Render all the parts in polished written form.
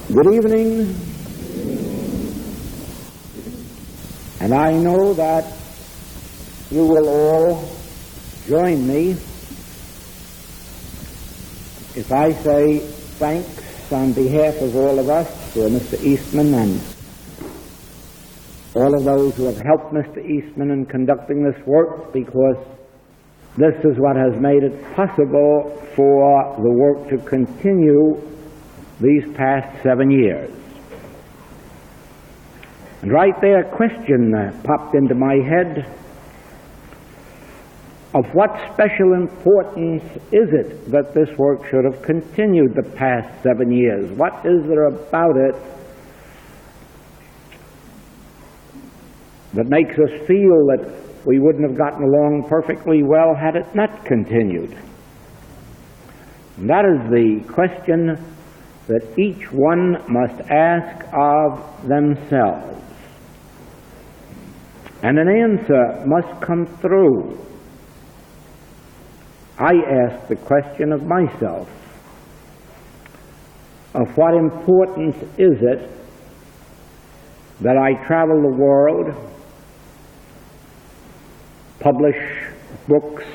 Good evening, and I know that you will all join me if I say thanks on behalf of all of us to Mr. Eastman and all of those who have helped Mr. Eastman in conducting this work, because this is what has made it possible for the work to continue these past 7 years. And right there, a question popped into my head of what special importance is it that this work should have continued the past 7 years? What is there about it that makes us feel that we wouldn't have gotten along perfectly well had it not continued? And that is the question that each one must ask of themselves. And an answer must come through. I ask the question of myself, of what importance is it that I travel the world, publish books,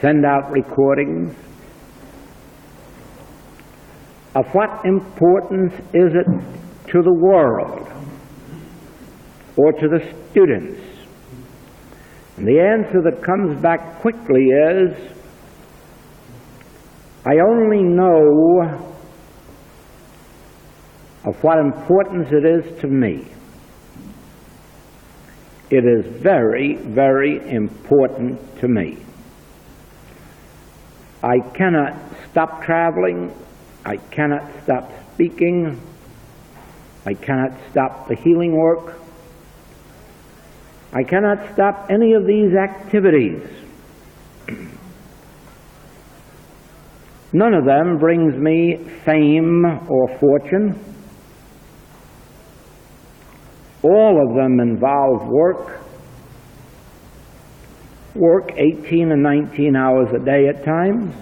send out recordings? Of what importance is it to the world or to the students? And the answer that comes back quickly is, I only know of what importance it is to me. It is very, very important to me. I cannot stop traveling. I cannot stop speaking. I cannot stop the healing work. I cannot stop any of these activities. None of them brings me fame or fortune. All of them involve work 18 and 19 hours a day at times,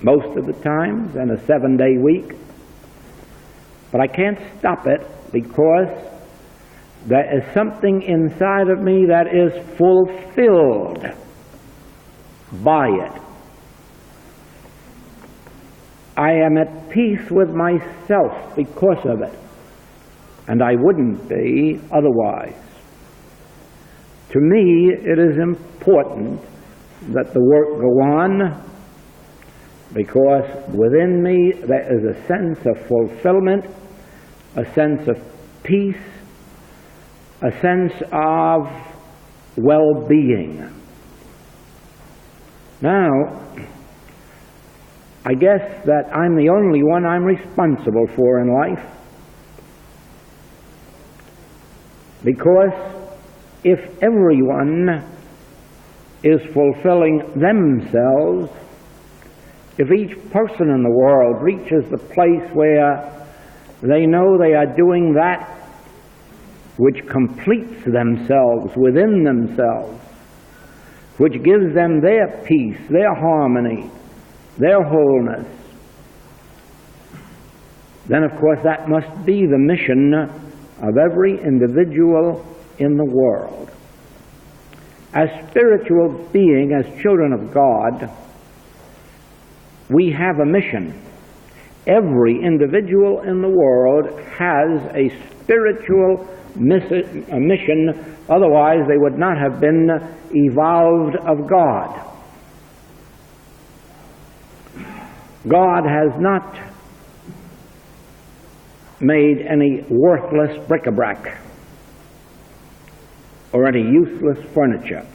most of the times, and a 7-day week. But I can't stop it because there is something inside of me that is fulfilled by it. I am at peace with myself because of it, and I wouldn't be otherwise. To me, it is important that the work go on, because within me there is a sense of fulfillment, a sense of peace, a sense of well-being. Now, I guess that I'm the only one I'm responsible for in life, because if everyone is fulfilling themselves, if each person in the world reaches the place where they know they are doing that which completes themselves within themselves, which gives them their peace, their harmony, their wholeness, then of course that must be the mission of every individual in the world. As spiritual beings, as children of God, we have a mission. Every individual in the world has a spiritual mission, otherwise they would not have been evolved of God. God has not made any worthless bric-a-brac or any useless furniture.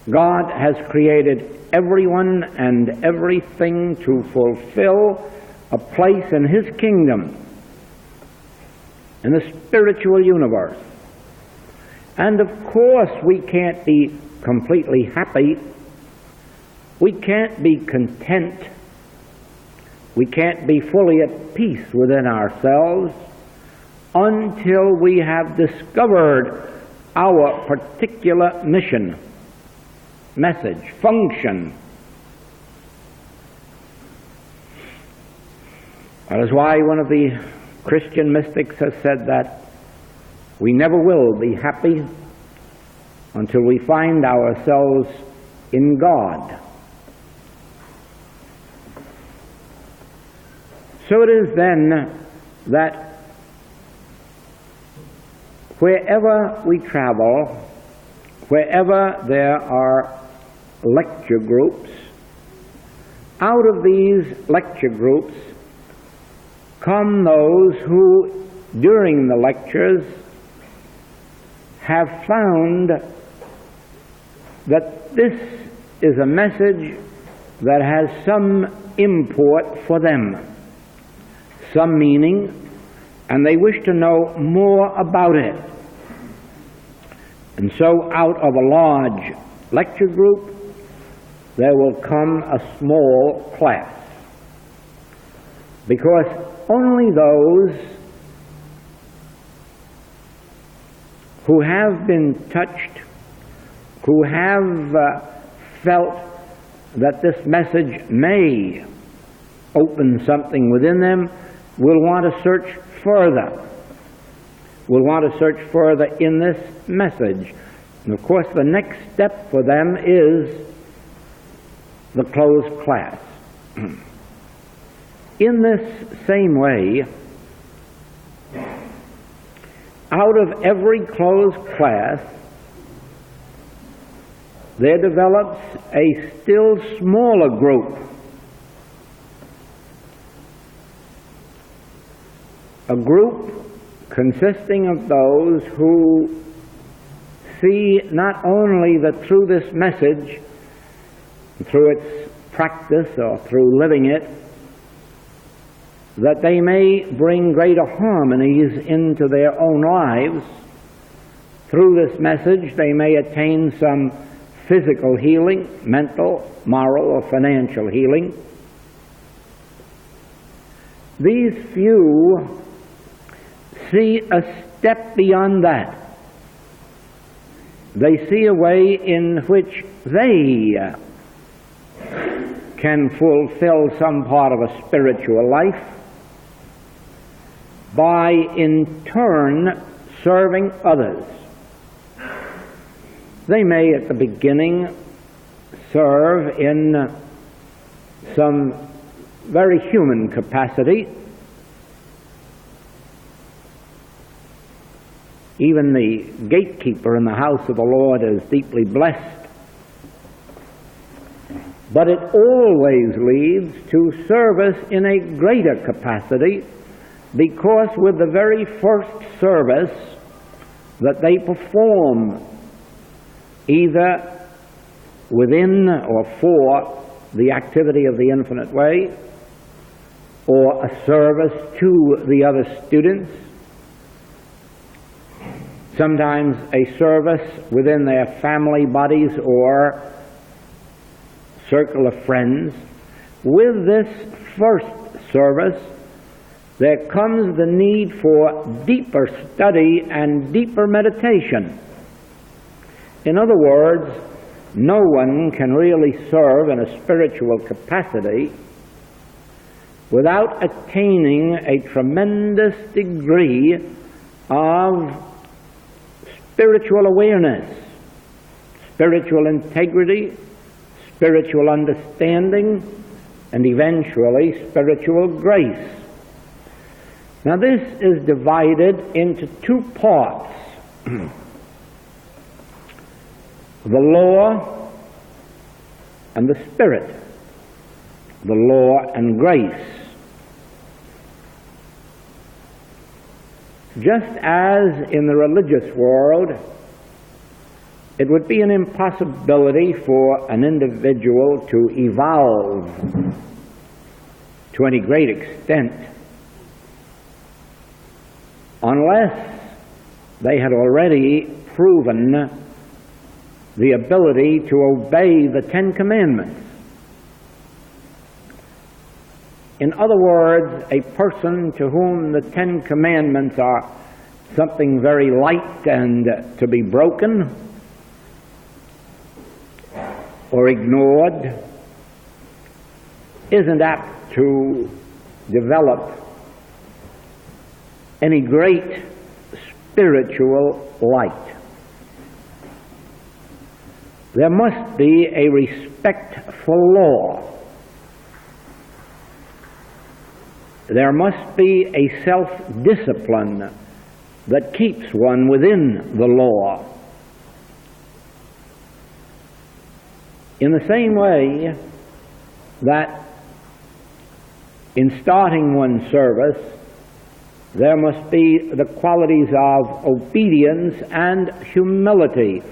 God has created everyone and everything to fulfill a place in His kingdom, in the spiritual universe. And of course we can't be completely happy. We can't be content. We can't be fully at peace within ourselves until we have discovered our particular mission, message, function. That is why one of the Christian mystics has said that we never will be happy until we find ourselves in God. So it is then that wherever we travel, wherever there are lecture groups, out of these lecture groups come those who, during the lectures, have found that this is a message that has some import for them, some meaning, and they wish to know more about it. And so out of a large lecture group, there will come a small class, because only those who have been touched, who have felt that this message may open something within them, will want to search further, will want to search further in this message. And of course, the next step for them is the closed class. In this same way, out of every closed class, there develops a still smaller group, a group consisting of those who see not only that through this message, through its practice or through living it, that they may bring greater harmonies into their own lives. Through this message they may attain some physical healing, mental, moral, or financial healing. These few see a step beyond that. They see a way in which they can fulfill some part of a spiritual life by in turn serving others. They may at the beginning serve in some very human capacity. Even the gatekeeper in the house of the Lord is deeply blessed. But it always leads to service in a greater capacity, because with the very first service that they perform, either within or for the activity of the Infinite Way, or a service to the other students, sometimes a service within their family bodies or circle of friends, with this first service there comes the need for deeper study and deeper meditation. In other words, no one can really serve in a spiritual capacity without attaining a tremendous degree of spiritual awareness, spiritual integrity, spiritual understanding, and eventually spiritual grace. Now this is divided into two parts. The law and the spirit, the law and grace. Just as in the religious world, it would be an impossibility for an individual to evolve to any great extent unless they had already proven the ability to obey the Ten Commandments. In other words, a person to whom the Ten Commandments are something very light and to be broken or ignored isn't apt to develop any great spiritual light. There must be a respect for law. There must be a self-discipline that keeps one within the law. In the same way that in starting one's service, there must be the qualities of obedience and humility.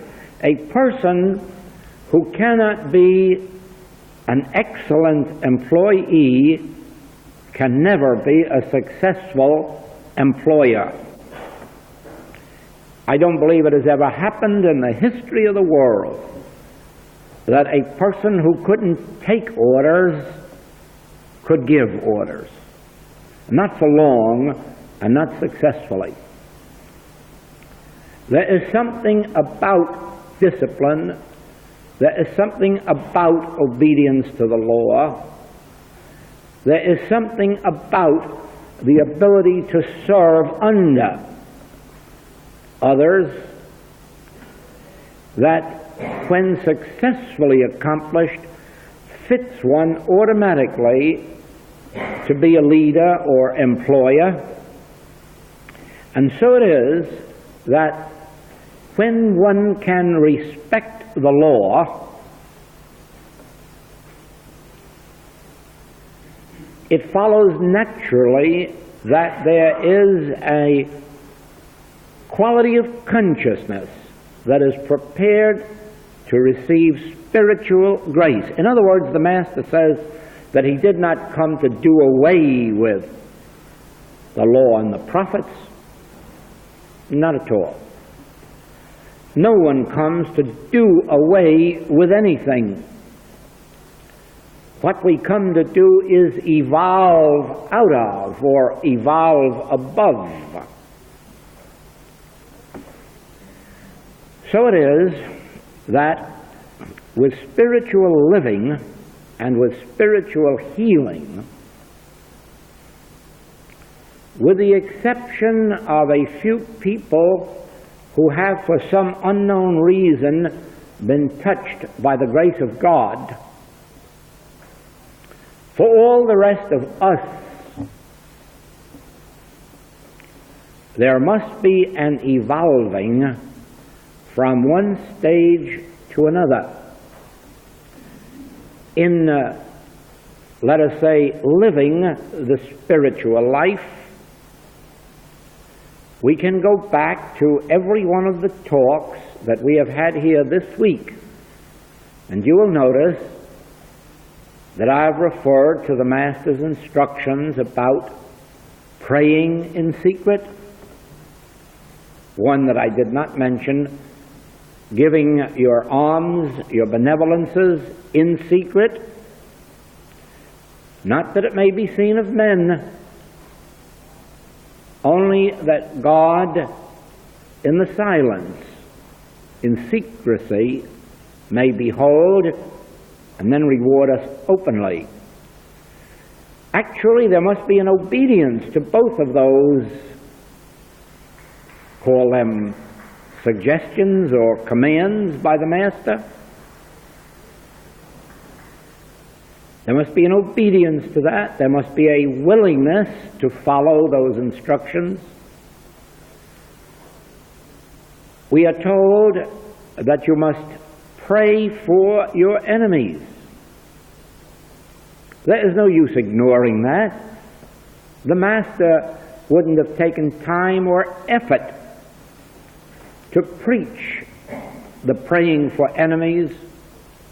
A person who cannot be an excellent employee can never be a successful employer. I don't believe it has ever happened in the history of the world that a person who couldn't take orders could give orders. Not for long and not successfully. There is something about discipline, there is something about obedience to the law, there is something about the ability to serve under others that, when successfully accomplished, fits one automatically to be a leader or employer. And so it is that when one can respect the law, it follows naturally that there is a quality of consciousness that is prepared to receive spiritual grace. In other words, the Master says that he did not come to do away with the law and the prophets. Not at all. No one comes to do away with anything. What we come to do is evolve out of or evolve above. So it is that with spiritual living and with spiritual healing, with the exception of a few people who have for some unknown reason been touched by the grace of God, for all the rest of us, there must be an evolving from one stage to another. In, let us say, living the spiritual life, we can go back to every one of the talks that we have had here this week, and you will notice that I have referred to the Master's instructions about praying in secret. One that I did not mention, giving your alms, your benevolences in secret, not that it may be seen of men, only that God, in the silence, in secrecy, may behold and then reward us openly. Actually, there must be an obedience to both of those, call them suggestions or commands by the Master. There must be an obedience to that. There must be a willingness to follow those instructions. We are told that you must pray for your enemies. There is no use ignoring that. The Master wouldn't have taken time or effort to preach the praying for enemies,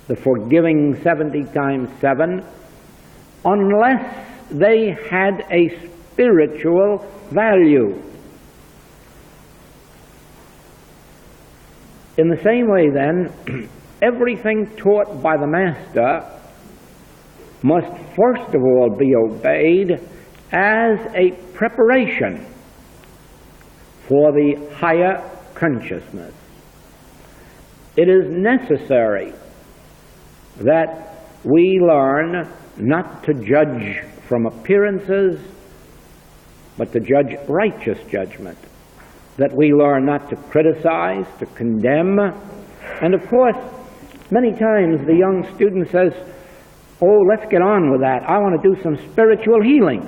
the forgiving 70 times 7, unless they had a spiritual value. In the same way, then, everything taught by the Master must first of all be obeyed as a preparation for the higher consciousness. It is necessary that we learn not to judge from appearances, but to judge righteous judgment. That we learn not to criticize, to condemn. And of course, many times the young student says, "Oh, let's get on with that. I want to do some spiritual healing."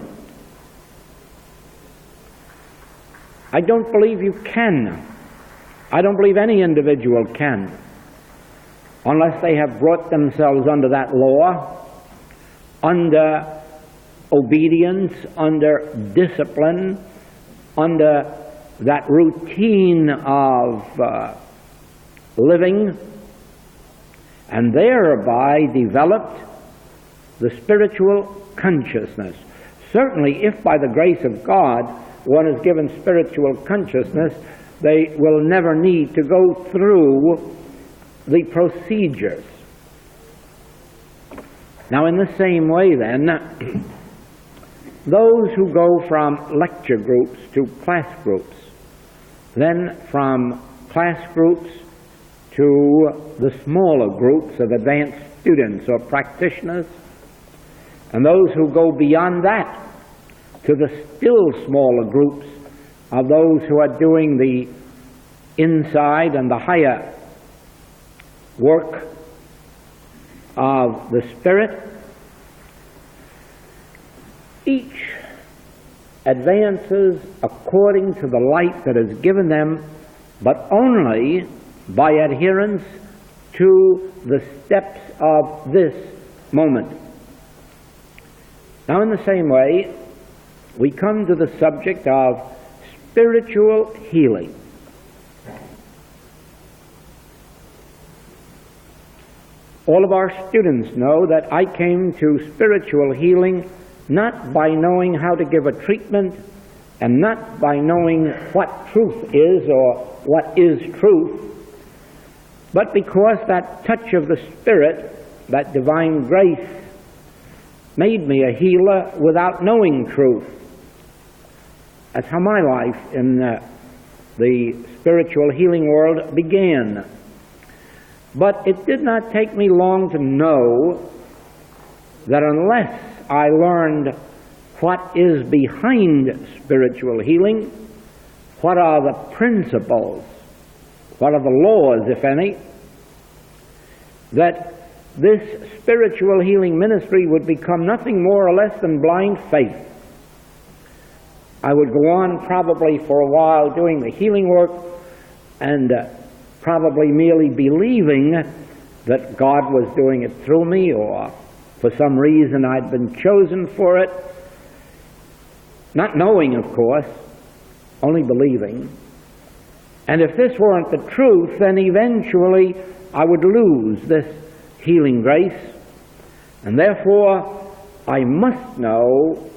I don't believe you can. I don't believe any individual can, unless they have brought themselves under that law, under obedience, under discipline, under that routine of living, and thereby developed the spiritual consciousness. Certainly, if by the grace of God one is given spiritual consciousness, they will never need to go through the procedures. Now, in the same way then, those who go from lecture groups to class groups, then from class groups to the smaller groups of advanced students or practitioners, and those who go beyond that to the still smaller groups of those who are doing the inside and the higher work of the Spirit, each advances according to the light that is given them, but only by adherence to the steps of this moment. Now, in the same way, we come to the subject of spiritual healing. All of our students know that I came to spiritual healing not by knowing how to give a treatment, and not by knowing what truth is or what is truth, but because that touch of the Spirit, that divine grace, made me a healer without knowing truth. That's how my life in the spiritual healing world began. But it did not take me long to know that unless I learned what is behind spiritual healing, what are the principles, what are the laws, if any, that this spiritual healing ministry would become nothing more or less than blind faith. I would go on probably for a while doing the healing work and probably merely believing that God was doing it through me, or for some reason I'd been chosen for it. Not knowing, of course, only believing. And if this weren't the truth, then eventually I would lose this healing grace. And therefore, I must know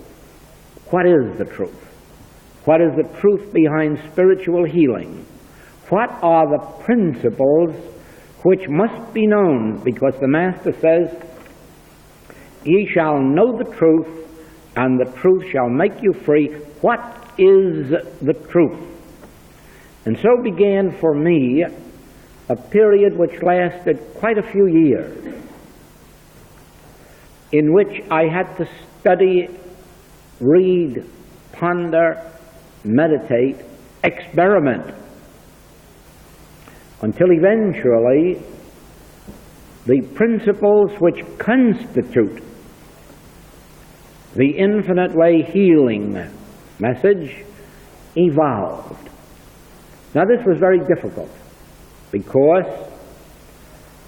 what is the truth. What is the truth behind spiritual healing? What are the principles which must be known? Because the Master says, "Ye shall know the truth, and the truth shall make you free." What is the truth? And so began for me a period which lasted quite a few years, in which I had to study, read, ponder, meditate, experiment, until eventually the principles which constitute the infinite way healing message evolved. Now, this was very difficult because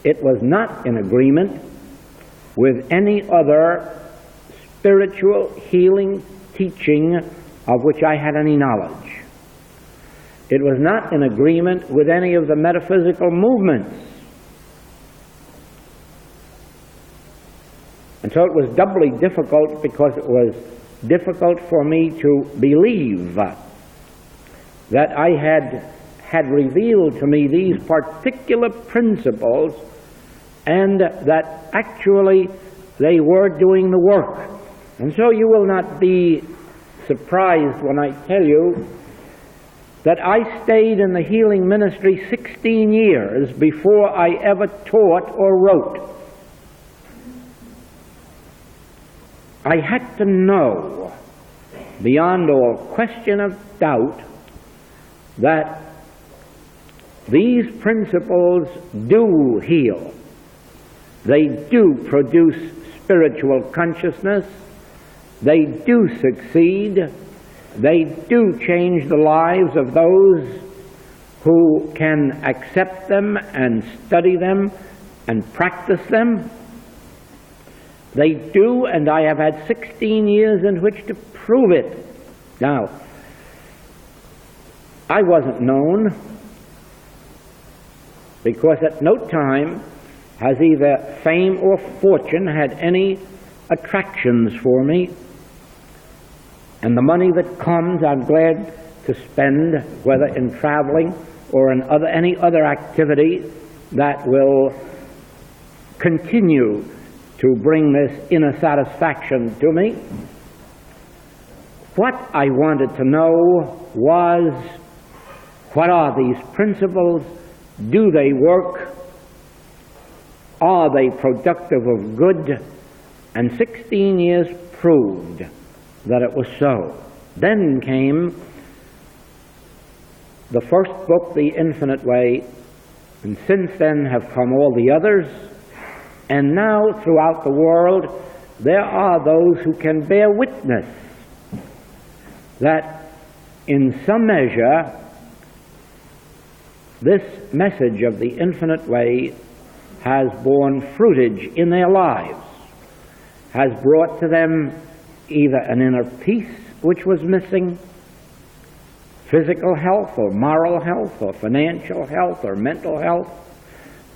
it was not in agreement with any other spiritual healing teaching of which I had any knowledge. It was not in agreement with any of the metaphysical movements. And so it was doubly difficult because it was difficult for me to believe that I had revealed to me these particular principles, and that actually they were doing the work. And so you will not be surprised when I tell you that I stayed in the healing ministry 16 years before I ever taught or wrote. I had to know, beyond all question of doubt, that these principles do heal. They do produce spiritual consciousness. They do succeed. They do change the lives of those who can accept them and study them and practice them. They do, and I have had 16 years in which to prove it. Now, I wasn't known, because at no time has either fame or fortune had any attractions for me. And the money that comes, I'm glad to spend, whether in traveling or in any other activity that will continue to bring this inner satisfaction to me. What I wanted to know was, what are these principles? Do they work? Are they productive of good? And 16 years proved that it was so. Then came the first book, The Infinite Way, and since then have come all the others. And now throughout the world there are those who can bear witness that in some measure this message of the infinite way has borne fruitage in their lives, has brought to them either an inner peace which was missing, physical health or moral health or financial health or mental health,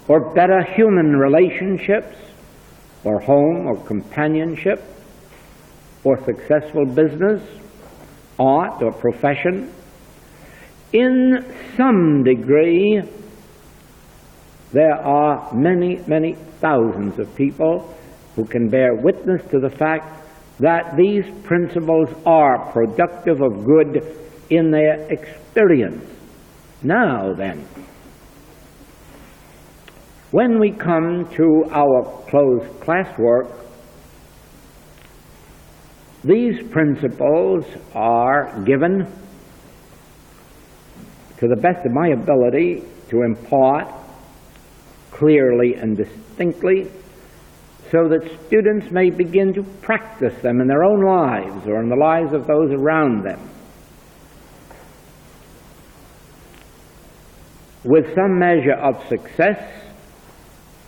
or better human relationships, or home or companionship, or successful business, art or profession. In some degree, there are many, many thousands of people who can bear witness to the fact that these principles are productive of good in their experience. Now then, when we come to our closed classwork, these principles are given to the best of my ability to impart clearly and distinctly, so that students may begin to practice them in their own lives or in the lives of those around them. With some measure of success,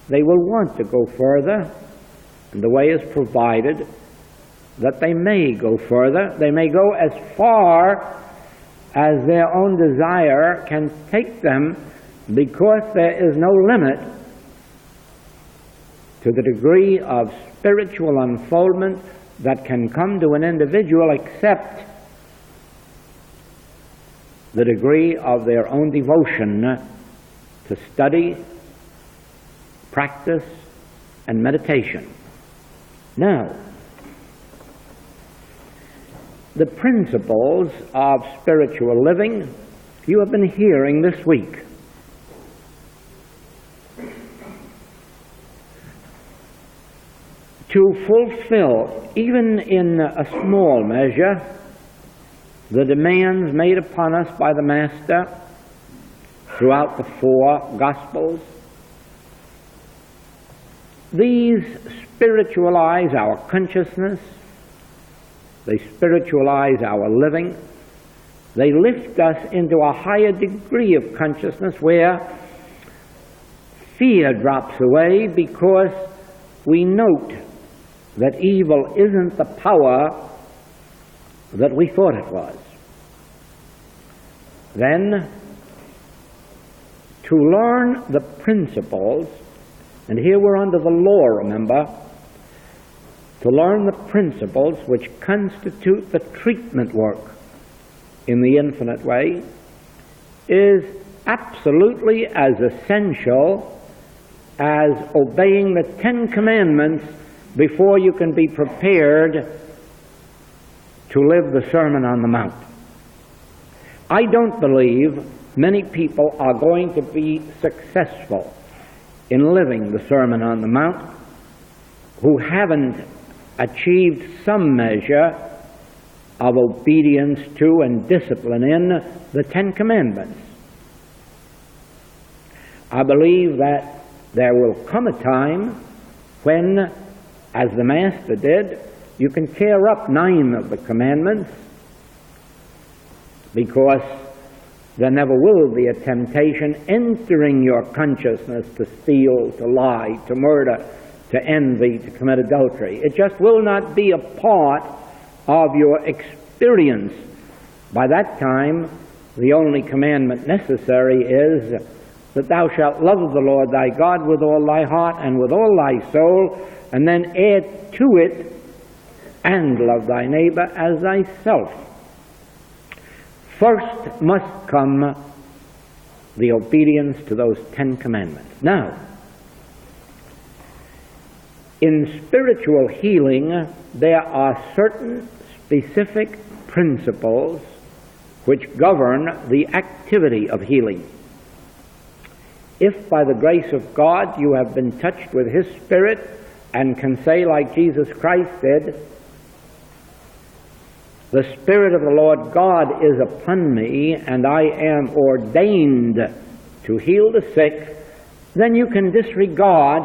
they will want to go further, and the way is provided that they may go further. They may go as far as their own desire can take them, because there is no limit to the degree of spiritual unfoldment that can come to an individual except the degree of their own devotion to study, practice, and meditation. Now, the principles of spiritual living you have been hearing this week. To fulfill, even in a small measure, the demands made upon us by the Master throughout the 4 Gospels, these spiritualize our consciousness, they spiritualize our living, they lift us into a higher degree of consciousness where fear drops away, because we note that evil isn't the power that we thought it was. Then, to learn the principles, and here we're under the law, remember, to learn the principles which constitute the treatment work in the infinite way is absolutely as essential as obeying the 10 Commandments before you can be prepared to live the Sermon on the Mount. I don't believe many people are going to be successful in living the Sermon on the Mount who haven't achieved some measure of obedience to and discipline in the Ten Commandments. I believe that there will come a time when, as the Master did, you can tear up 9 of the commandments, because there never will be a temptation entering your consciousness to steal, to lie, to murder, to envy, to commit adultery. It just will not be a part of your experience. By that time, the only commandment necessary is that thou shalt love the Lord thy God with all thy heart and with all thy soul, and then add to it, and love thy neighbor as thyself. First must come the obedience to those 10 commandments. Now, in spiritual healing, there are certain specific principles which govern the activity of healing. If by the grace of God you have been touched with His Spirit and can say like Jesus Christ did, "The Spirit of the Lord God is upon me, and I am ordained to heal the sick," then you can disregard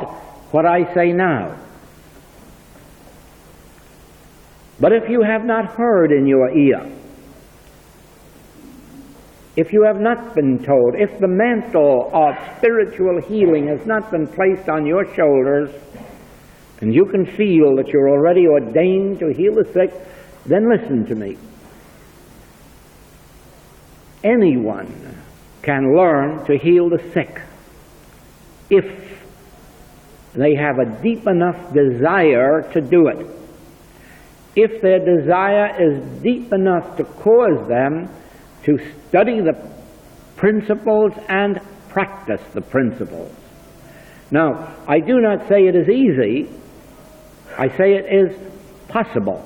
what I say now. But if you have not heard in your ear, if you have not been told, if the mantle of spiritual healing has not been placed on your shoulders, and you can feel that you're already ordained to heal the sick, then listen to me. Anyone can learn to heal the sick if they have a deep enough desire to do it. If their desire is deep enough to cause them to study the principles and practice the principles. Now, I do not say it is easy. I say it is possible.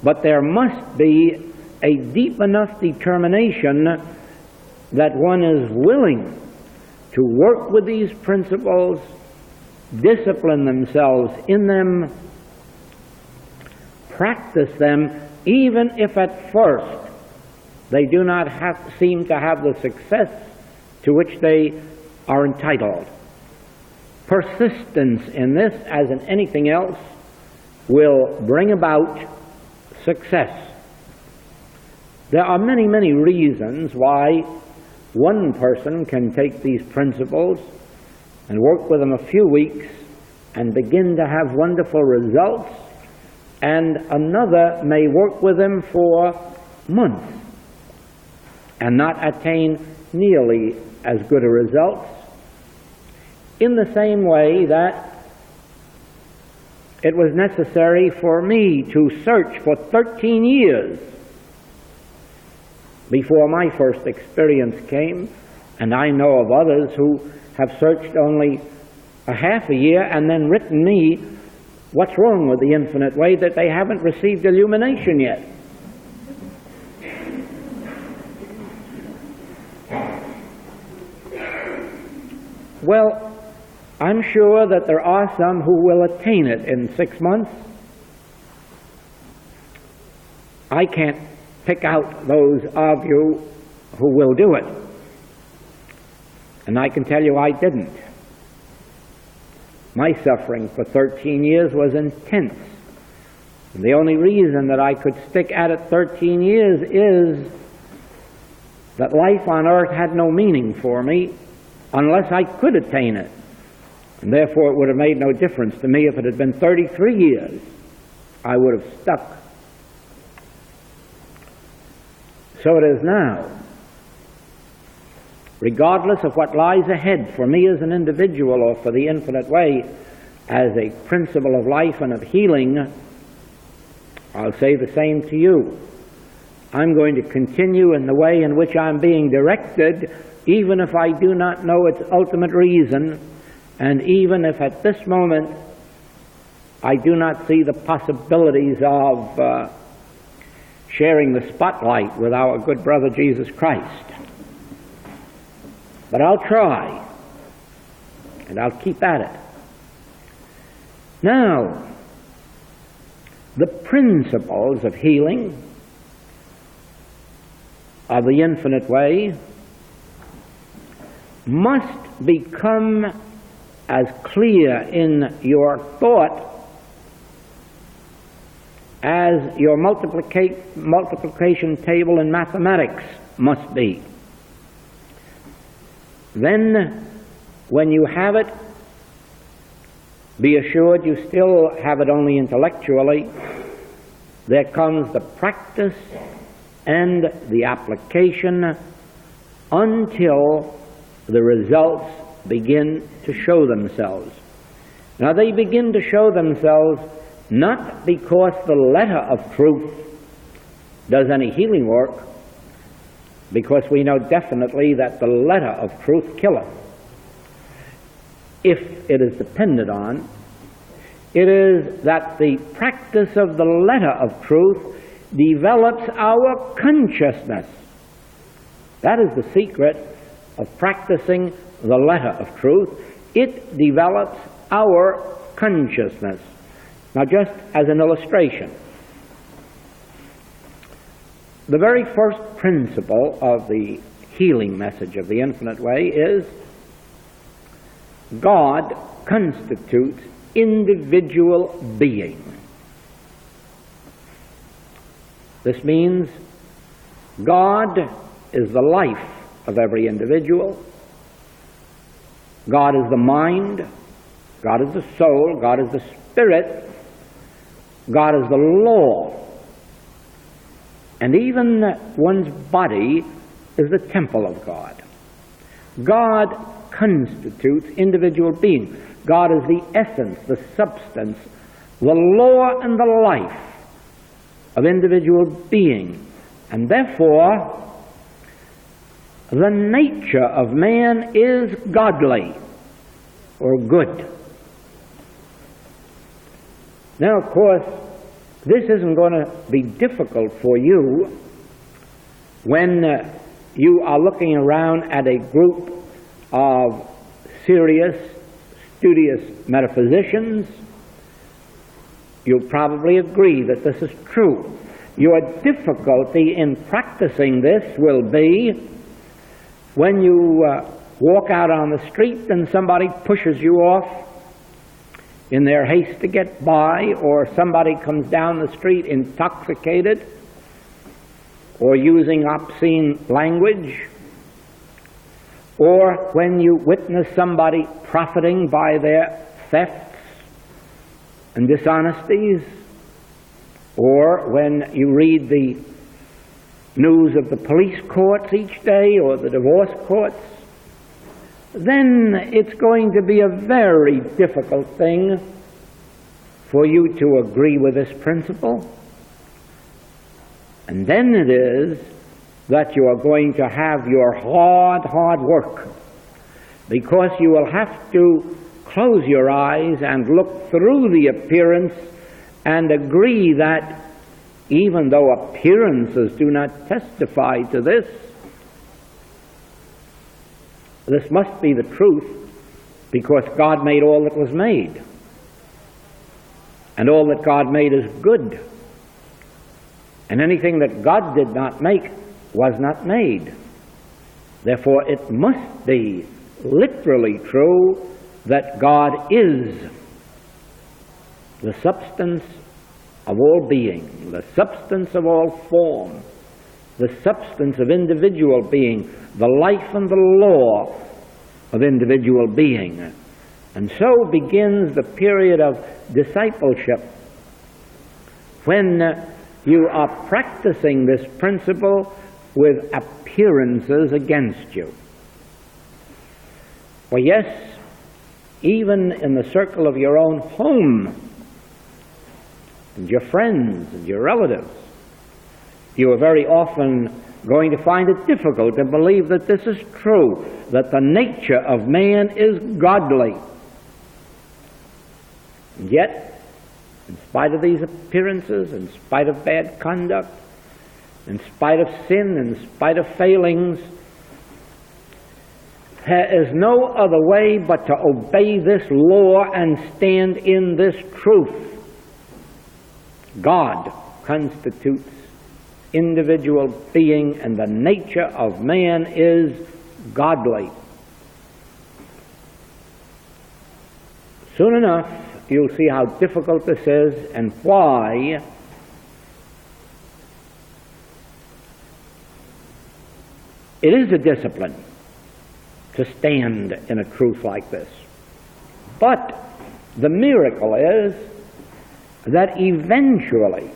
But there must be a deep enough determination that one is willing to work with these principles, discipline themselves in them, practice them, even if at first they do not seem to have the success to which they are entitled. Persistence in this, as in anything else, will bring about success. There are many, many reasons why one person can take these principles and work with them a few weeks and begin to have wonderful results, and another may work with them for months and not attain nearly as good a result. In the same way that it was necessary for me to search for 13 years before my first experience came, and I know of others who have searched only a half a year and then written me what's wrong with the Infinite Way, that they haven't received illumination yet. Well, I'm sure that there are some who will attain it in 6 months. I can't pick out those of you who will do it. And I can tell you I didn't. My suffering for 13 years was intense. And the only reason that I could stick at it 13 years is that life on earth had no meaning for me unless I could attain it. And therefore it would have made no difference to me if it had been 33 years. I would have stuck. So it is now. Regardless of what lies ahead for me as an individual or for the Infinite Way, as a principle of life and of healing, I'll say the same to you. I'm going to continue in the way in which I'm being directed, even if I do not know its ultimate reason, and even if at this moment I do not see the possibilities of sharing the spotlight with our good brother Jesus Christ. But I'll try, and I'll keep at it. Now, the principles of healing of the infinite way must become as clear in your thought as your multiplication table in mathematics must be. Then, when you have it, be assured you still have it only intellectually. There comes the practice and the application until the results begin to show themselves. Now, they begin to show themselves not because the letter of truth does any healing work, because we know definitely that the letter of truth killeth. If it is depended on, it is that the practice of the letter of truth develops our consciousness. That is the secret of practicing the letter of truth. It develops our consciousness. Now, just as an illustration, the very first principle of the healing message of the infinite way is God constitutes individual being. This means God is the life of every individual. God is the mind. God is the soul. God is the spirit. God is the law. And even one's body is the temple of God. God constitutes individual being. God is the essence, the substance, the law and the life of individual being. And therefore, the nature of man is godly or good. Now, of course, this isn't going to be difficult for you when you are looking around at a group of serious, studious metaphysicians. You'll probably agree that this is true. Your difficulty in practicing this will be when you walk out on the street and somebody pushes you off in their haste to get by, or somebody comes down the street intoxicated or using obscene language, or when you witness somebody profiting by their thefts and dishonesties, or when you read the news of the police courts each day or the divorce courts, then it's going to be a very difficult thing for you to agree with this principle. And then it is that you are going to have your hard work, because you will have to close your eyes and look through the appearance and agree that even though appearances do not testify to this, this must be the truth, because God made all that was made. And all that God made is good. And anything that God did not make was not made. Therefore, it must be literally true that God is the substance of all being, the substance of all form, the substance of individual being, the life and the law of individual being. And so begins the period of discipleship, when you are practicing this principle with appearances against you. For yes, even in the circle of your own home, and your friends and your relatives, you are very often going to find it difficult to believe that this is true, that the nature of man is godly. And yet, in spite of these appearances, in spite of bad conduct, in spite of sin, in spite of failings, there is no other way but to obey this law and stand in this truth. God constitutes individual being, and the nature of man is godly. Soon enough, you'll see how difficult this is and why it is a discipline to stand in a truth like this. But the miracle is that eventually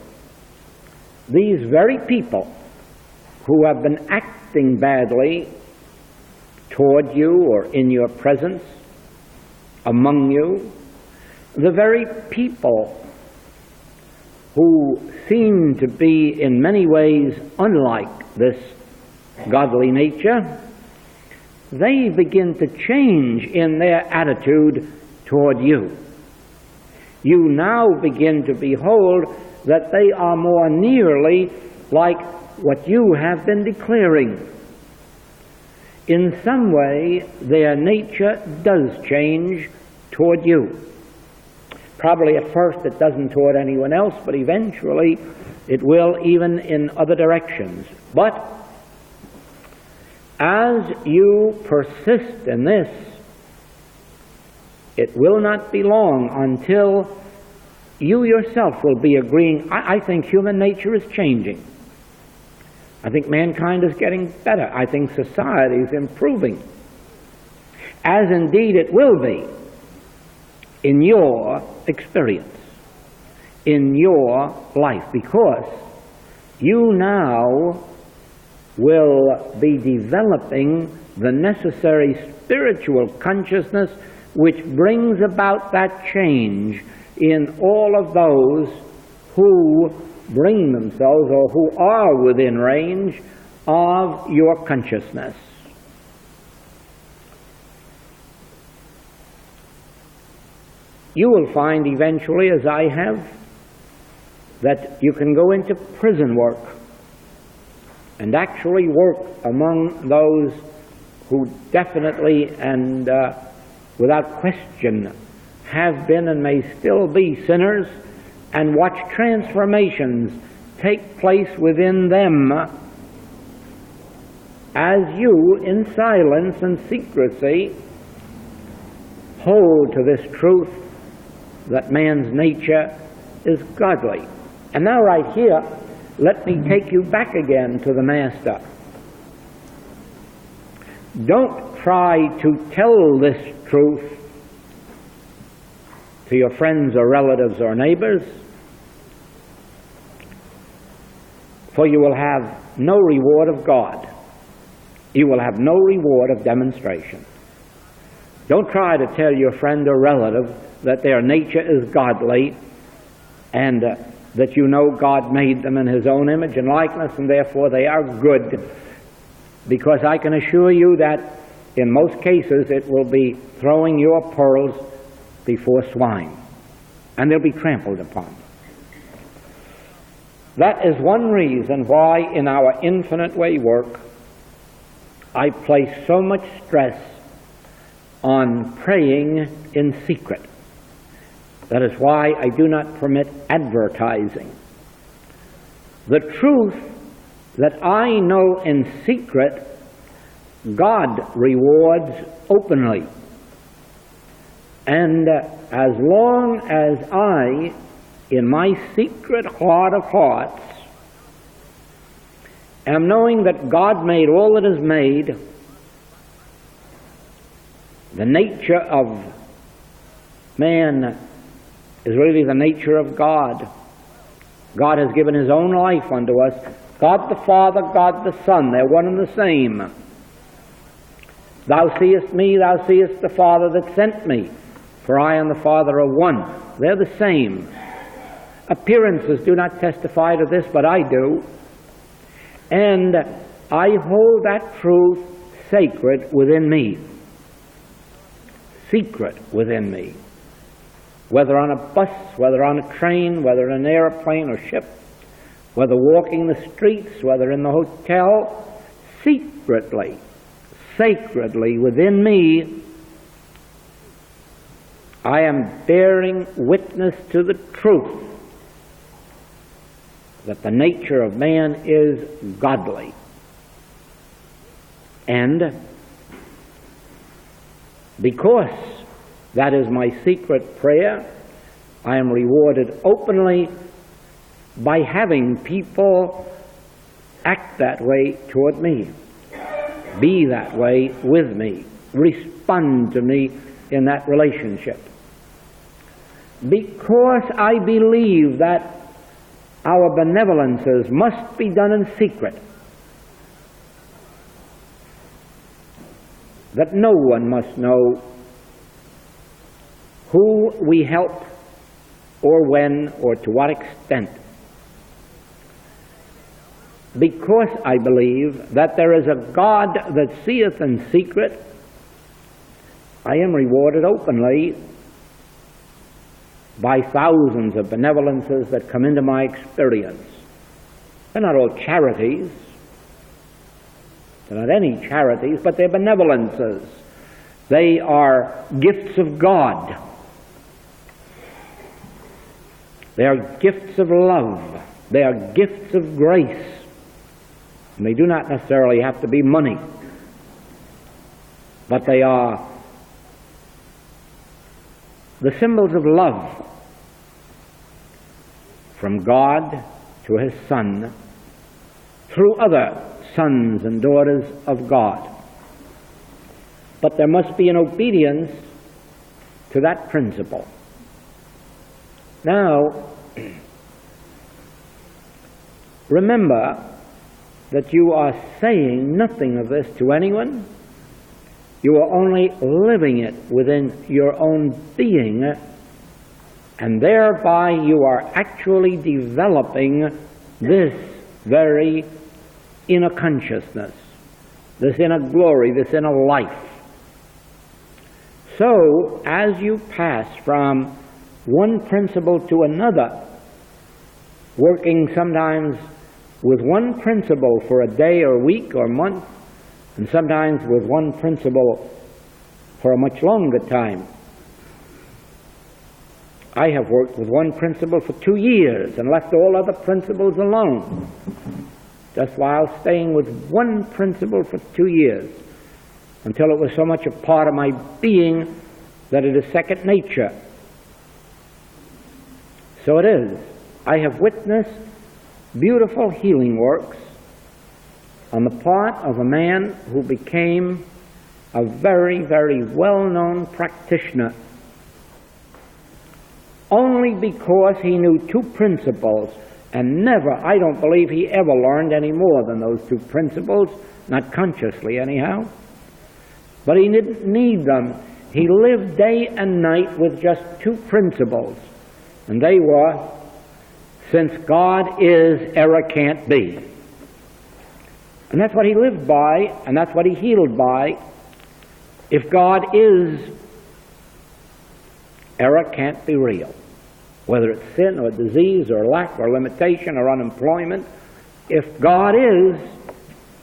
these very people who have been acting badly toward you or in your presence, among you, the very people who seem to be in many ways unlike this godly nature, they begin to change in their attitude toward you. You now begin to behold that they are more nearly like what you have been declaring. In some way, their nature does change toward you. Probably at first it doesn't toward anyone else, but eventually it will, even in other directions. But as you persist in this, it will not be long until you yourself will be agreeing, I think human nature is changing. I think mankind is getting better. I think society is improving. As indeed it will be in your experience, in your life, because you now will be developing the necessary spiritual consciousness which brings about that change in all of those who bring themselves or who are within range of your consciousness. You will find eventually, as I have, that you can go into prison work and actually work among those who definitely and without question have been and may still be sinners, and watch transformations take place within them as you, in silence and secrecy, hold to this truth that man's nature is godly. And now right here, let me take you back again to the Master. Don't try to tell this truth to your friends or relatives or neighbors, for you will have no reward of God. You will have no reward of demonstration. Don't try to tell your friend or relative that their nature is godly and that you know God made them in His own image and likeness and therefore they are good, because I can assure you that in most cases it will be throwing your pearls before swine, and they'll be trampled upon. That is one reason why in our infinite way work I place so much stress on praying in secret. That is why I do not permit advertising. The truth that I know in secret, God rewards openly. And as long as I, in my secret heart of hearts, am knowing that God made all that is made, the nature of man is really the nature of God. God has given His own life unto us. God the Father, God the Son, they're one and the same. Thou seest me, thou seest the Father that sent me, for I and the Father are one. They're the same. Appearances do not testify to this, but I do. And I hold that truth sacred within me. Secret within me. Whether on a bus, whether on a train, whether in an airplane or ship, whether walking the streets, whether in the hotel, secretly, sacredly within me, I am bearing witness to the truth that the nature of man is godly. And because that is my secret prayer, I am rewarded openly by having people act that way toward me, be that way with me, respond to me in that relationship. Because I believe that our benevolences must be done in secret, that no one must know who we help or when or to what extent. Because I believe that there is a God that seeth in secret, I am rewarded openly by thousands of benevolences that come into my experience. They're not all charities. They're not any charities, but they're benevolences. They are gifts of God. They are gifts of love. They are gifts of grace. And they do not necessarily have to be money, but they are the symbols of love from God to His Son through other sons and daughters of God. But there must be an obedience to that principle. Now, remember that you are saying nothing of this to anyone. You are only living it within your own being, and thereby you are actually developing this very inner consciousness, this inner glory, this inner life. So, as you pass from one principle to another, working sometimes with one principle for a day or week or month, and sometimes with one principle for a much longer time. I have worked with one principle for 2 years and left all other principles alone, just while staying with one principle for 2 years, until it was so much a part of my being that it is second nature. So it is. I have witnessed beautiful healing works on the part of a man who became a very, very well-known practitioner only because he knew two principles, and never, I don't believe he ever learned any more than those two principles, not consciously anyhow. But he didn't need them. He lived day and night with just two principles, and they were, since God is, error can't be. And that's what he lived by, and that's what he healed by. If God is, error can't be real. Whether it's sin or disease or lack or limitation or unemployment, if God is,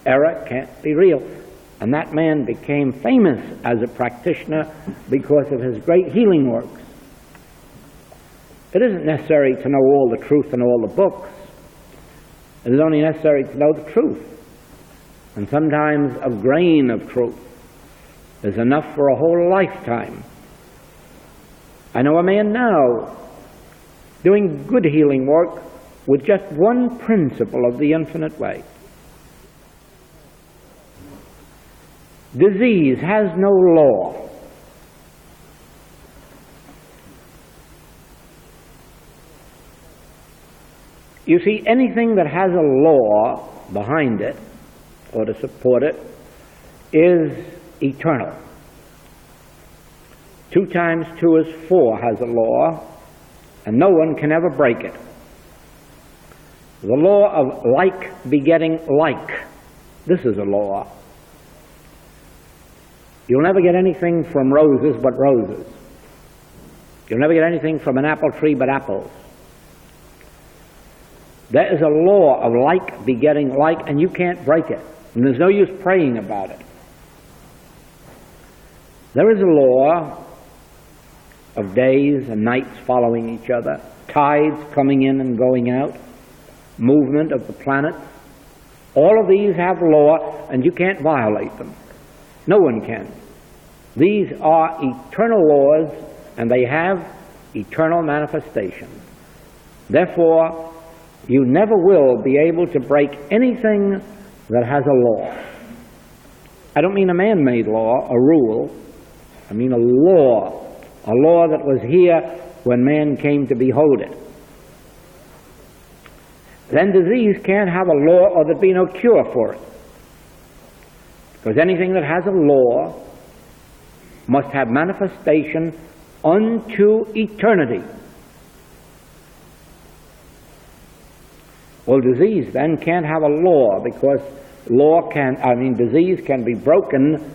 error can't be real. And that man became famous as a practitioner because of his great healing works. It isn't necessary to know all the truth in all the books. It is only necessary to know the truth. And sometimes a grain of truth is enough for a whole lifetime. I know a man now doing good healing work with just one principle of the infinite way. Disease has no law. You see, anything that has a law behind it, or to support it, is eternal. 2 times 2 is 4 has a law, and no one can ever break it. The law of like begetting like. This is a law. You'll never get anything from roses but roses. You'll never get anything from an apple tree but apples. There is a law of like begetting like, and you can't break it. And there's no use praying about it. There is a law of days and nights following each other, tides coming in and going out, movement of the planets. All of these have law, and you can't violate them. No one can. These are eternal laws, and they have eternal manifestation. Therefore, you never will be able to break anything that has a law. I don't mean a man-made law, a rule. I mean a law that was here when man came to behold it. Then disease can't have a law or there be no cure for it. Because anything that has a law must have manifestation unto eternity. Well, disease then can't have a law, because disease can be broken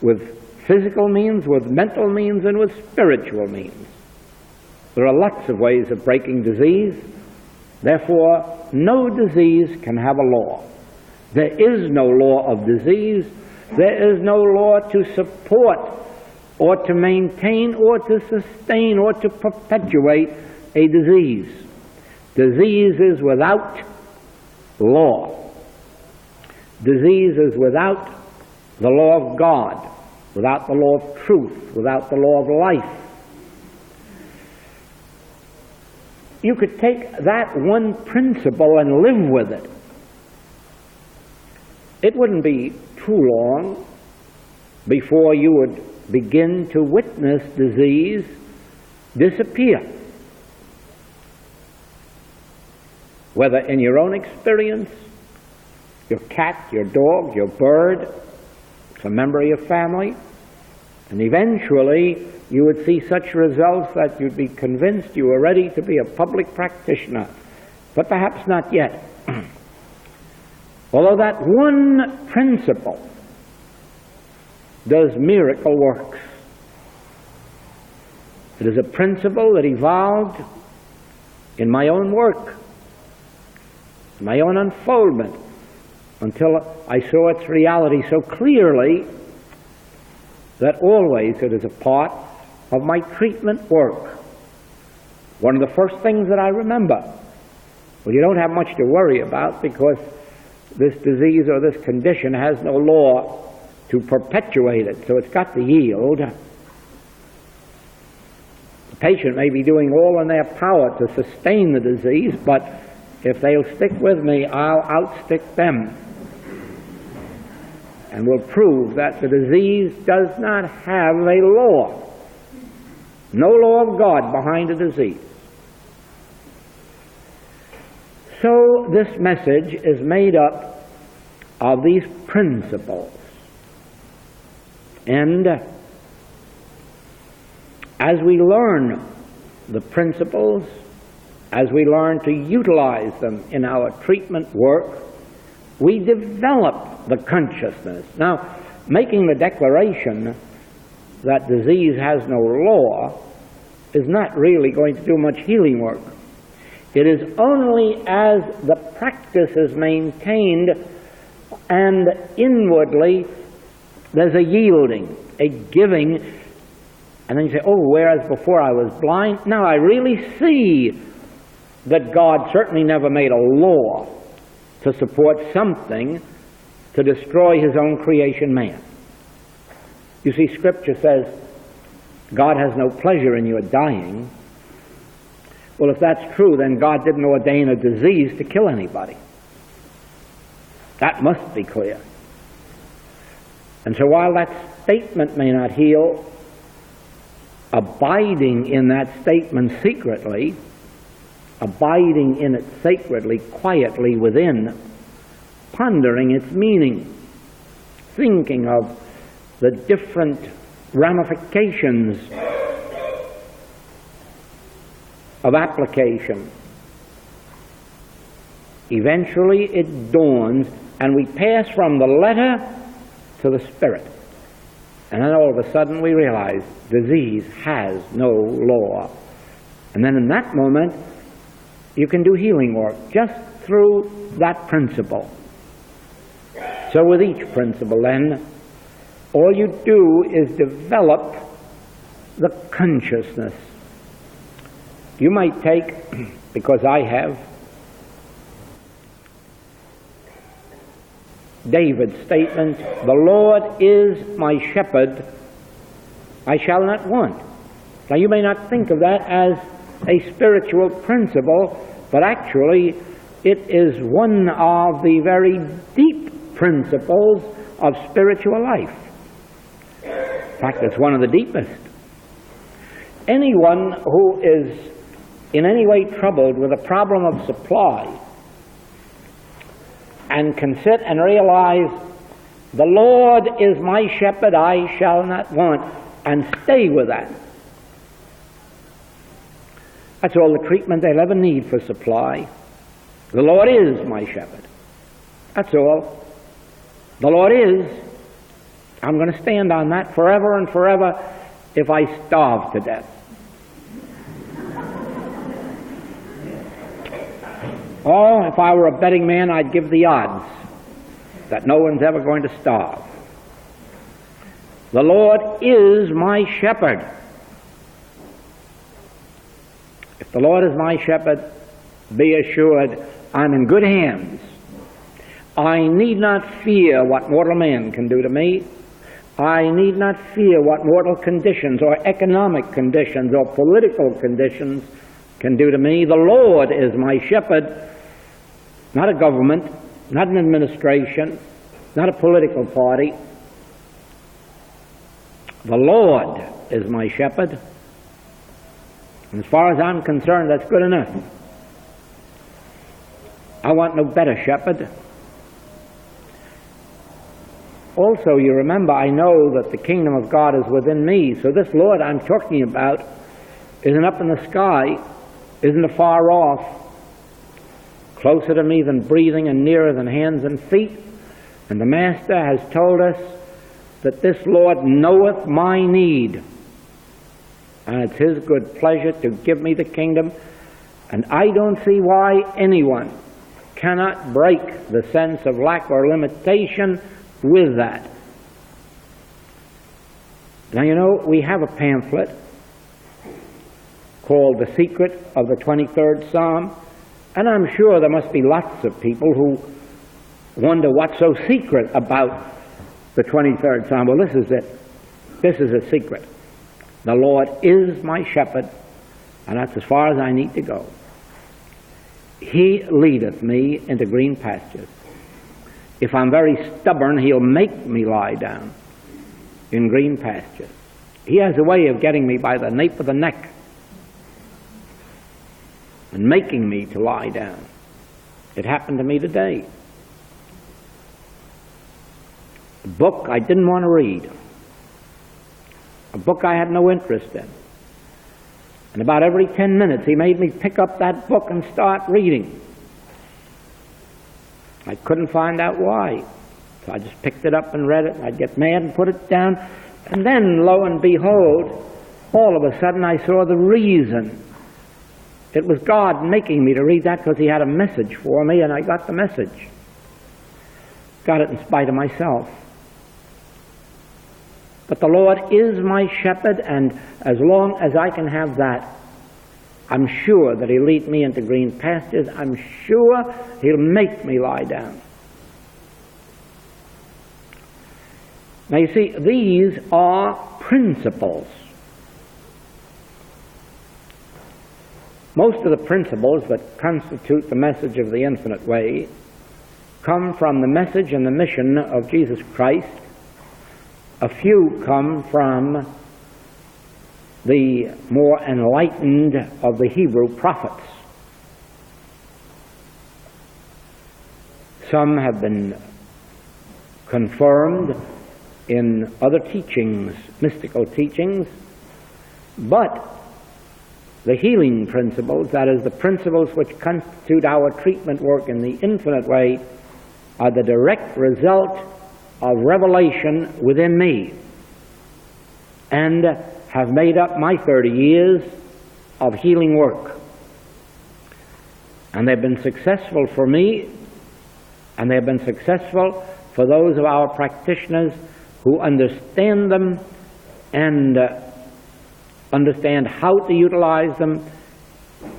with physical means, with mental means, and with spiritual means. There are lots of ways of breaking disease. Therefore, no disease can have a law. There is no law of disease. There is no law to support or to maintain or to sustain or to perpetuate a disease. Disease is without law. Disease is without the law of God, without the law of truth, without the law of life. You could take that one principle and live with it. It wouldn't be too long before you would begin to witness disease disappear. Whether in your own experience, your cat, your dog, your bird, a member of your family, and eventually you would see such results that you'd be convinced you were ready to be a public practitioner, but perhaps not yet. Although that one principle does miracle works. It is a principle that evolved in my own work, my own unfoldment, until I saw its reality so clearly that always it is a part of my treatment work. One of the first things that I remember, well, you don't have much to worry about because this disease or this condition has no law to perpetuate it, so it's got to yield. The patient may be doing all in their power to sustain the disease, but if they'll stick with me, I'll outstick them, and will prove that the disease does not have a law. No law of God behind a disease. So this message is made up of these principles. And as we learn the principles, as we learn to utilize them in our treatment work, we develop the consciousness. Now, making the declaration that disease has no law is not really going to do much healing work. It is only as the practice is maintained and inwardly there's a yielding, a giving, and then you say, oh, whereas before I was blind, now I really see that God certainly never made a law to support something to destroy his own creation, man. You see, Scripture says God has no pleasure in your dying. Well, if that's true, then God didn't ordain a disease to kill anybody. That must be clear. And so while that statement may not heal, abiding in that statement secretly, abiding in it sacredly, quietly within, pondering its meaning, thinking of the different ramifications of application. Eventually it dawns, and we pass from the letter to the spirit. And then all of a sudden we realize disease has no law. And then in that moment, you can do healing work just through that principle. So with each principle then, all you do is develop the consciousness. You might take, because I have, David's statement, "The Lord is my shepherd, I shall not want." Now you may not think of that as a spiritual principle, but actually it is one of the very deep principles of spiritual life. In fact, it's one of the deepest. Anyone who is in any way troubled with a problem of supply and can sit and realize, "The Lord is my shepherd, I shall not want," and stay with that, that's all the treatment they'll ever need for supply. The Lord is my shepherd. That's all. The Lord is. I'm going to stand on that forever and forever if I starve to death. Oh, if I were a betting man, I'd give the odds that no one's ever going to starve. The Lord is my shepherd. If the Lord is my shepherd, be assured I'm in good hands. I need not fear what mortal man can do to me. I need not fear what mortal conditions or economic conditions or political conditions can do to me. The Lord is my shepherd, not a government, not an administration, not a political party. The Lord is my shepherd. And as far as I'm concerned, that's good enough. I want no better shepherd. Also, you remember, I know that the kingdom of God is within me. So this Lord I'm talking about isn't up in the sky, isn't afar off, closer to me than breathing and nearer than hands and feet. And the Master has told us that this Lord knoweth my need. And it's His good pleasure to give me the kingdom. And I don't see why anyone cannot break the sense of lack or limitation with that. Now, you know, we have a pamphlet called The Secret of the 23rd Psalm, and I'm sure there must be lots of people who wonder what's so secret about the 23rd Psalm. Well, this is it. This is a secret. The Lord is my shepherd, and that's as far as I need to go. He leadeth me into green pastures. If I'm very stubborn, He'll make me lie down in green pastures. He has a way of getting me by the nape of the neck and making me to lie down. It happened to me today. A book I didn't want to read. A book I had no interest in. And about every 10 minutes He made me pick up that book and start reading. I couldn't find out why. So I just picked it up and read it. I'd get mad and put it down. And then, lo and behold, all of a sudden I saw the reason. It was God making me to read that because He had a message for me, and I got the message. Got it in spite of myself. But the Lord is my shepherd, and as long as I can have that, I'm sure that He'll lead me into green pastures. I'm sure He'll make me lie down. Now you see, these are principles. Most of the principles that constitute the message of the infinite way come from the message and the mission of Jesus Christ. A few come from the more enlightened of the Hebrew prophets. Some have been confirmed in other teachings, mystical teachings, but the healing principles, that is, the principles which constitute our treatment work in the infinite way, are the direct result of revelation within me, and have made up my 30 years of healing work. And they've been successful for me, and they've been successful for those of our practitioners who understand them and understand how to utilize them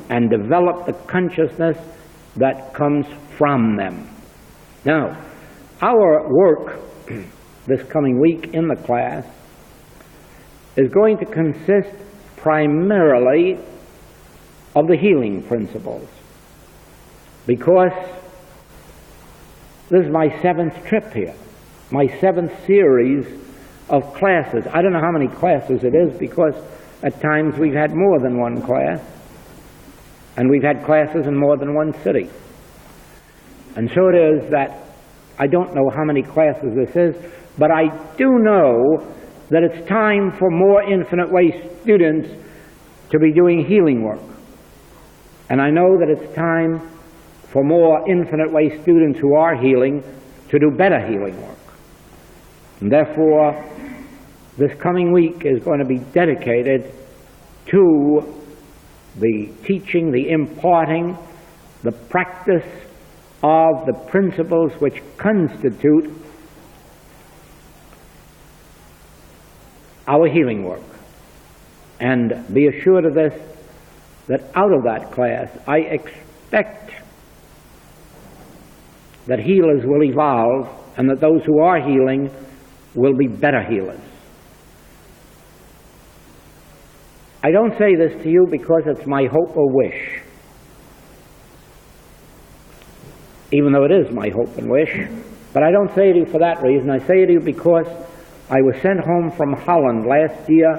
and develop the consciousness that comes from them. Now, Our work this coming week in the class is going to consist primarily of the healing principles, because this is my 7th trip here, my 7th series of classes. I don't know how many classes it is, because at times we've had more than one class, and we've had classes in more than one city. And so it is that I don't know how many classes this is, but I do know that it's time for more Infinite Way students to be doing healing work. And I know that it's time for more Infinite Way students who are healing to do better healing work. And therefore, this coming week is going to be dedicated to the teaching, the imparting, the practice of the principles which constitute our healing work. And be assured of this, that out of that class, I expect that healers will evolve, and that those who are healing will be better healers. I don't say this to you because it's my hope or wish, even though it is my hope and wish, but I don't say it to you for that reason. I say it to you because I was sent home from Holland last year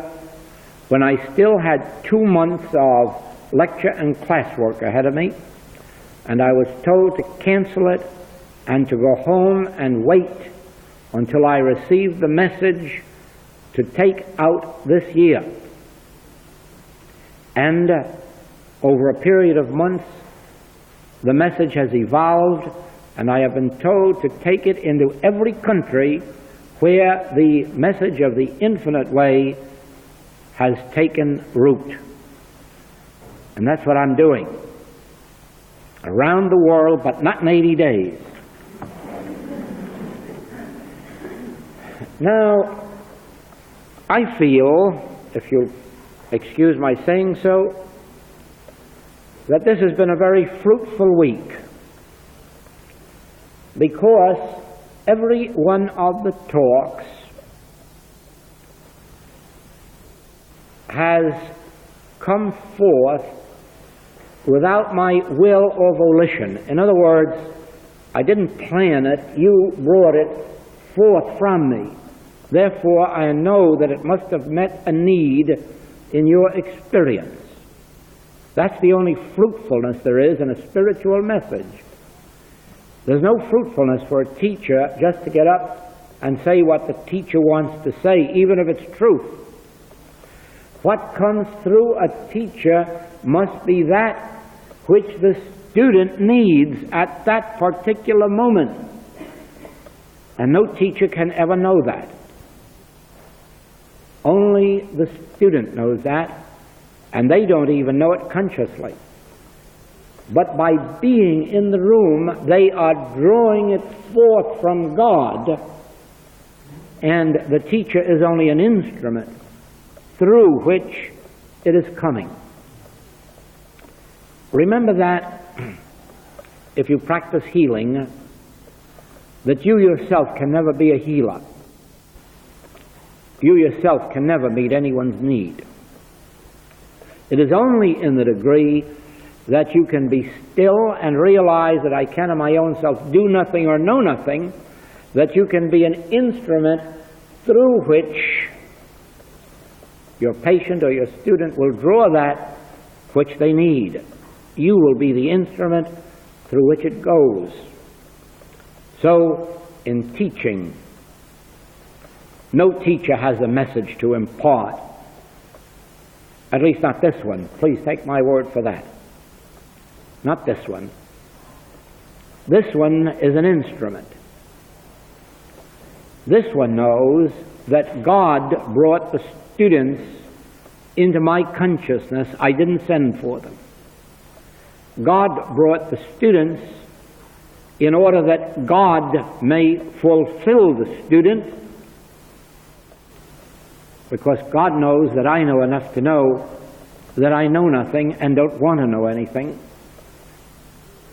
when I still had 2 months of lecture and classwork ahead of me, and I was told to cancel it and to go home and wait until I received the message to take out this year. And over a period of months, the message has evolved, and I have been told to take it into every country where the message of the Infinite Way has taken root. And that's what I'm doing. Around the world, but not in 80 days. Now, I feel, if you'll excuse my saying so, that this has been a very fruitful week, because every one of the talks has come forth without my will or volition. In other words, I didn't plan it, you brought it forth from me. Therefore, I know that it must have met a need in your experience. That's the only fruitfulness there is in a spiritual message. There's no fruitfulness for a teacher just to get up and say what the teacher wants to say, even if it's truth. What comes through a teacher must be that which the student needs at that particular moment. And no teacher can ever know that. Only the student knows that, and they don't even know it consciously. But by being in the room, they are drawing it forth from God, and the teacher is only an instrument through which it is coming. Remember that if you practice healing, that you yourself can never be a healer. You yourself can never meet anyone's need. It is only in the degree that you can be still and realize that I can of my own self do nothing or know nothing, that you can be an instrument through which your patient or your student will draw that which they need. You will be the instrument through which it goes. So, in teaching, no teacher has a message to impart. At least not this one. Please take my word for that. Not this one. This one is an instrument. This one knows that God brought the students into my consciousness. I didn't send for them. God brought the students in order that God may fulfill the student, because God knows that I know enough to know that I know nothing and don't want to know anything.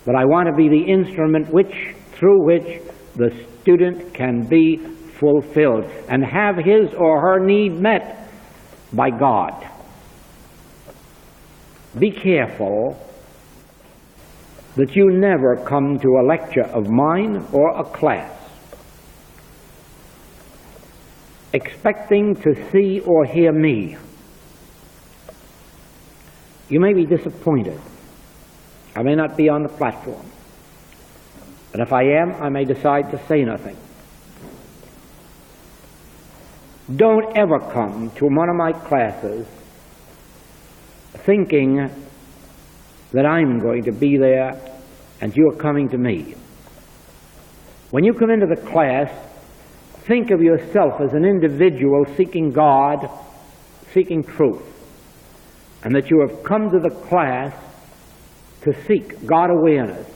But I want to be the instrument through which the student can be fulfilled and have his or her need met by God. Be careful that you never come to a lecture of mine or a class expecting to see or hear me. You may be disappointed. I may not be on the platform. But if I am, I may decide to say nothing. Don't ever come to one of my classes thinking that I'm going to be there and you're coming to me. When you come into the class, think of yourself as an individual seeking God, seeking truth, and that you have come to the class to seek God awareness,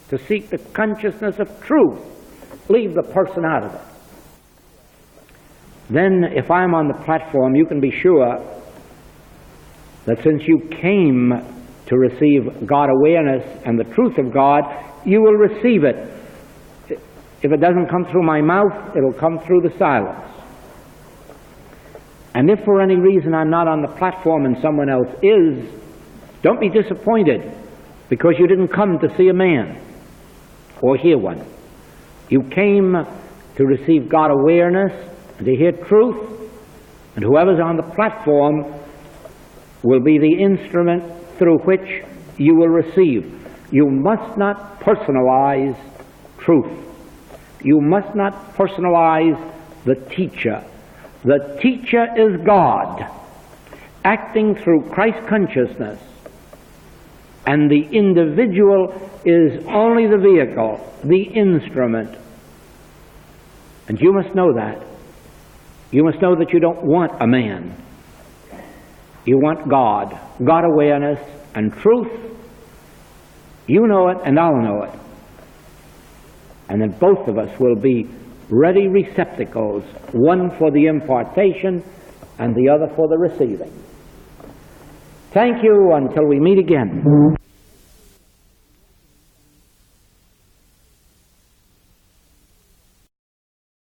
to seek the consciousness of truth. Leave the person out of it. Then, if I'm on the platform, you can be sure that since you came to receive God awareness and the truth of God, you will receive it. If it doesn't come through my mouth, it'll come through the silence. And if for any reason I'm not on the platform and someone else is, don't be disappointed because you didn't come to see a man or hear one. You came to receive God awareness and to hear truth, and whoever's on the platform will be the instrument through which you will receive. You must not personalize truth. You must not personalize the teacher. The teacher is God, acting through Christ consciousness, and the individual is only the vehicle, the instrument. And you must know that. You must know that you don't want a man. You want God, God awareness and truth. You know it and I'll know it. And then both of us will be ready receptacles, one for the impartation and the other for the receiving. Thank you until we meet again.